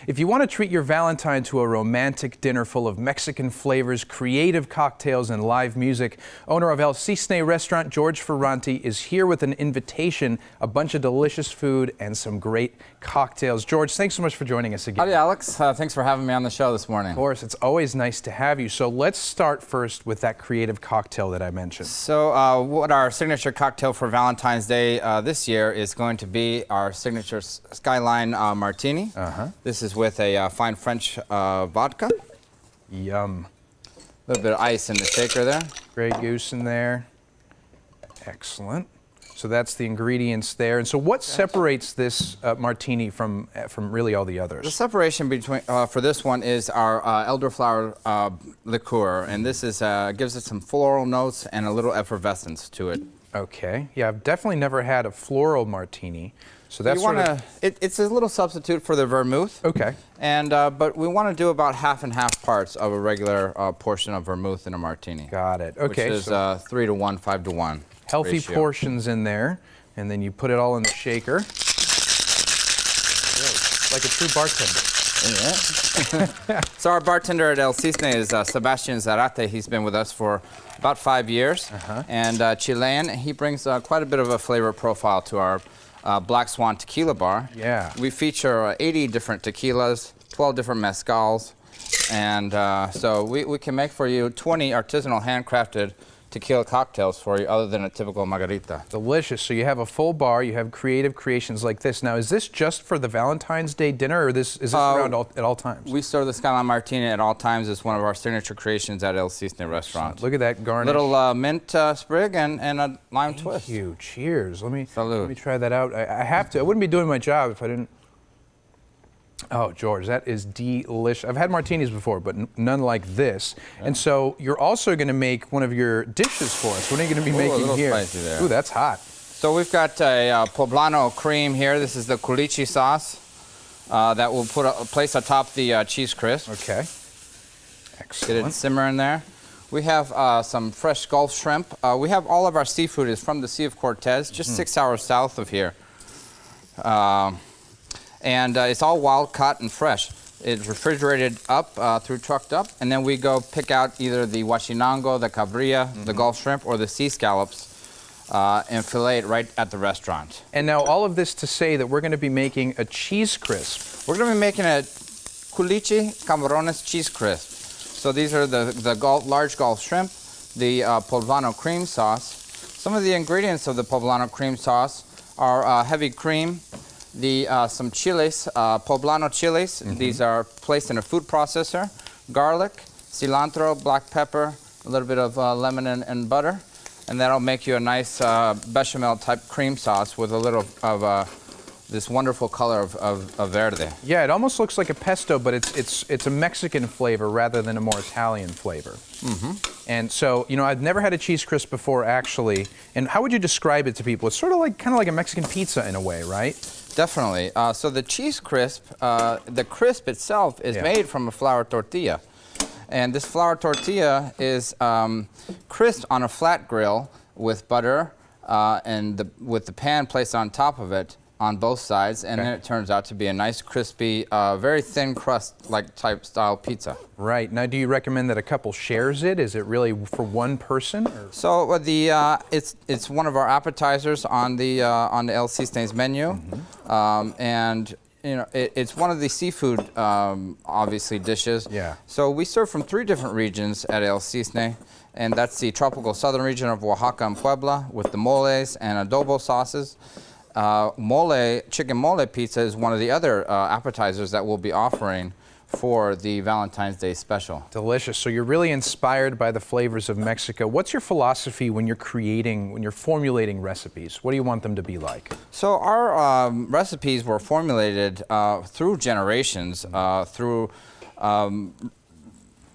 If you want to treat your Valentine to a romantic dinner full of Mexican flavors, creative cocktails, and live music, owner of El Cisne restaurant, George Ferranti, is here with an invitation, a bunch of delicious food, and some great cocktails. George, thanks so much for joining us again. Howdy, Alex. Thanks for having me on the show this morning. Of course, it's always nice to have you. So let's start first with that creative cocktail that I mentioned. So what our signature cocktail for Valentine's Day this year is going to be our signature Skyline Martini. This is with a fine French vodka. Yum. A little bit of ice in the shaker there. Grey Goose in there. Excellent. So that's the ingredients there. And so what separates this martini from really all the others? The separation between for this one is our elderflower liqueur, and this is gives it some floral notes and a little effervescence to it. Okay. Yeah, I've definitely never had a floral martini. So that's it's a little substitute for the vermouth. Okay. And but we want to do about half and half parts of a regular portion of vermouth in a martini. Got it. Okay. Which is 3 to 1, 5 to 1. Healthy ratio. Portions in there, and then you put it all in the shaker. Like a true bartender. Yeah. So our bartender at El Cisne is Sebastian Zarate. He's been with us for about 5 years, and Chilean. He brings quite a bit of a flavor profile to our Black Swan tequila bar. Yeah. We feature 80 different tequilas, 12 different mezcals, and so we can make for you 20 artisanal handcrafted tequila cocktails for you other than a typical margarita. Delicious. So you have a full bar, you have creative creations like this. Now, is this just for the Valentine's Day dinner, or is this around at all times? We serve the Skyline Martini at all times. It's one of our signature creations at El Cisne restaurant. Look at that garnish. Little mint sprig and a lime twist. Thank you. Cheers. Let me try that out. I have to. I wouldn't be doing my job if I didn't. Oh, George, that is delicious. I've had martinis before, but none like this. Yeah. And so you're also going to make one of your dishes for us. What are you going to be making a little here? Spicy there. Ooh, that's hot. So we've got a poblano cream here. This is the culichi sauce that we'll place atop the cheese crisp. Okay. Excellent. Get it simmering there. We have some fresh Gulf shrimp. We have all of our seafood is from the Sea of Cortez, just 6 hours south of here. And it's all wild caught and fresh. It's refrigerated up through trucked up, and then we go pick out either the huachinango, the cabrilla, the Gulf shrimp, or the sea scallops, and fillet it right at the restaurant. And now all of this to say that we're going to be making a cheese crisp. We're going to be making a culichi camarones cheese crisp. So these are the large Gulf shrimp, the poblano cream sauce. Some of the ingredients of the poblano cream sauce are heavy cream, some chiles, poblano chiles. These are placed in a food processor, garlic, cilantro, black pepper, a little bit of lemon and butter, and that'll make you a nice bechamel type cream sauce with a little of this wonderful color of verde. Yeah, it almost looks like a pesto, but it's a Mexican flavor rather than a more Italian flavor. And so, you know, I've never had a cheese crisp before, actually. And how would you describe it to people? It's sort of like, kind of like a Mexican pizza in a way, right? Definitely. So the cheese crisp, the crisp itself is made from a flour tortilla. And this flour tortilla is crisped on a flat grill with butter and with the pan placed on top of it on both sides, and then it turns out to be a nice, crispy, very thin crust-like type style pizza. Right. Now, do you recommend that a couple shares it? Is it really for one person? Or? So it's one of our appetizers on the El Cisne's menu, and you know it's one of the seafood obviously dishes. Yeah. So we serve from 3 different regions at El Cisne, and that's the tropical southern region of Oaxaca and Puebla with the moles and adobo sauces. Chicken mole pizza is one of the other appetizers that we'll be offering for the Valentine's Day special. Delicious. So you're really inspired by the flavors of Mexico. What's your philosophy when you're formulating recipes? What do you want them to be like? So our recipes were formulated through generations, through our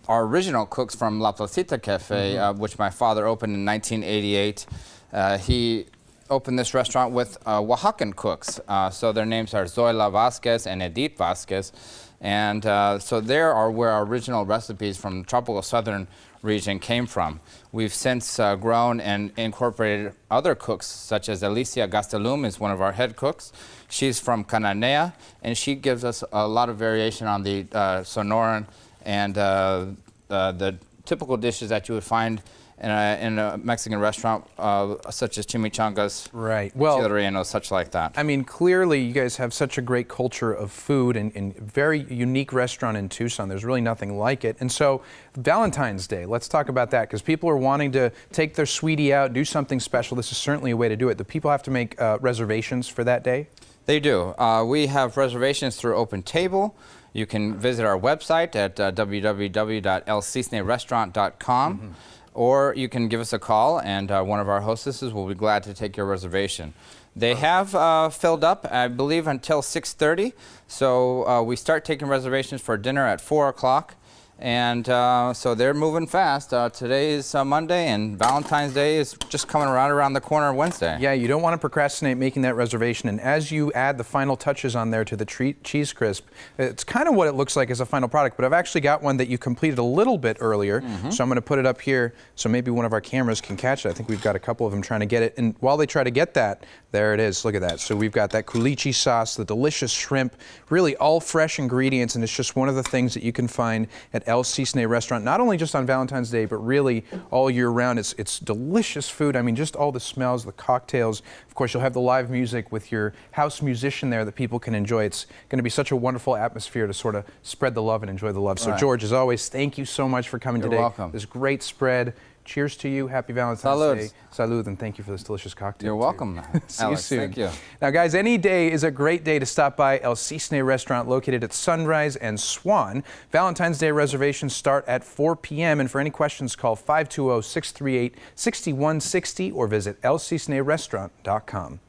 original cooks from La Placita Cafe, which my father opened in 1988. He opened this restaurant with Oaxacan cooks. So their names are Zoila Vasquez and Edith Vasquez. And so there are where our original recipes from the tropical southern region came from. We've since grown and incorporated other cooks, such as Alicia Gastelum is one of our head cooks. She's from Cananea, and she gives us a lot of variation on the Sonoran and the typical dishes that you would find in a Mexican restaurant, such as chimichangas, right? Well, chile relleno, such like that. I mean, clearly you guys have such a great culture of food and very unique restaurant in Tucson. There's really nothing like it. And so Valentine's Day, let's talk about that, because people are wanting to take their sweetie out, do something special. This is certainly a way to do it. Do people have to make reservations for that day? They do. We have reservations through Open Table. You can visit our website at www.elcisnerestaurant.com. Or you can give us a call, and one of our hostesses will be glad to take your reservation. They have filled up, I believe, until 6:30. So we start taking reservations for dinner at 4 o'clock. And so they're moving fast. Today is Monday, and Valentine's Day is just coming around the corner Wednesday. Yeah, you don't want to procrastinate making that reservation. And as you add the final touches on there to the cheese crisp, it's kind of what it looks like as a final product. But I've actually got one that you completed a little bit earlier. So I'm going to put it up here so maybe one of our cameras can catch it. I think we've got a couple of them trying to get it. And while they try to get that, there it is. Look at that. So we've got that culichi sauce, the delicious shrimp, really all fresh ingredients. And it's just one of the things that you can find at El Cisne restaurant, not only just on Valentine's Day, but really all year round. It's delicious food. I mean, just all the smells, the cocktails. Of course, you'll have the live music with your house musician there that people can enjoy. It's going to be such a wonderful atmosphere to sort of spread the love and enjoy the love. So, George, as always, thank you so much for coming today. You're welcome. This great spread. Cheers to you. Happy Valentine's Day. Salud, and thank you for this delicious cocktail. You're welcome. See Alex, you soon. Thank you. Now, guys, any day is a great day to stop by El Cisne restaurant located at Sunrise and Swan. Valentine's Day reservations start at 4 p.m. And for any questions, call 520-638-6160 or visit elcisnerestaurant.com.